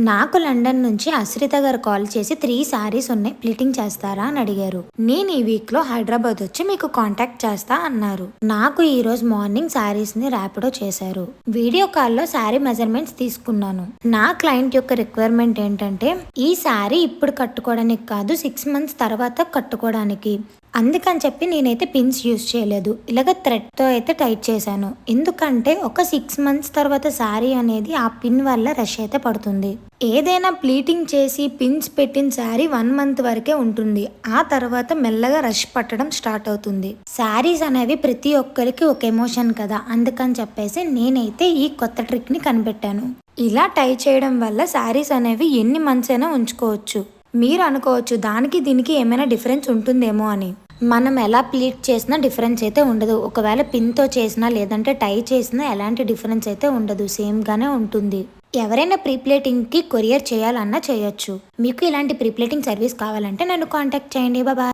నాకు లండన్ నుంచి అశ్రిత గారు కాల్ చేసి 3 శారీస్ ఉన్నాయి, ప్లీటింగ్ చేస్తారా అని అడిగారు. నేను ఈ వీక్ లో హైదరాబాద్ వచ్చి మీకు కాంటాక్ట్ చేస్తా అన్నారు. నాకు ఈ రోజు మార్నింగ్ శారీస్ ని ర్యాపిడో చేశారు. వీడియో కాల్లో శారీ మెజర్మెంట్స్ తీసుకున్నాను. నా క్లయింట్ యొక్క రిక్వైర్మెంట్ ఏంటంటే ఈ శారీ ఇప్పుడు కట్టుకోవడానికి కాదు, 6 months తర్వాత కట్టుకోవడానికి. అందుకని చెప్పి నేనైతే పిన్స్ యూజ్ చేయలేదు, ఇలాగ థ్రెడ్తో అయితే టైట్ చేశాను. ఎందుకంటే ఒక 6 months తర్వాత శారీ అనేది ఆ పిన్ వల్ల రష్ అయితే పడుతుంది. ఏదైనా ప్లీటింగ్ చేసి పిన్స్ పెట్టిన శారీ 1 month వరకే ఉంటుంది. ఆ తర్వాత మెల్లగా రష్ పట్టడం స్టార్ట్ అవుతుంది. శారీస్ అనేవి ప్రతి ఒక్కరికి ఒక ఎమోషన్ కదా, అందుకని చెప్పేసి నేనైతే ఈ కొత్త ట్రిక్ ని కనిపెట్టాను. ఇలా టై చేయడం వల్ల శారీస్ అనేవి ఎన్ని మంత్స్ అయినా ఉంచుకోవచ్చు. మీరు అనుకోవచ్చు దానికి దీనికి ఏమైనా డిఫరెన్స్ ఉంటుందేమో అని. మనం ఎలా ప్లీట్ చేసినా డిఫరెన్స్ అయితే ఉండదు. ఒకవేళ పిన్తో చేసినా లేదంటే టై చేసినా ఎలాంటి డిఫరెన్స్ అయితే ఉండదు, సేమ్గానే ఉంటుంది. ఎవరైనా ప్రీప్లేటింగ్కి కొరియర్ చేయాలన్నా చేయొచ్చు. మీకు ఇలాంటి ప్రీప్లేటింగ్ సర్వీస్ కావాలంటే నన్ను కాంటాక్ట్ చేయండి. బాబా.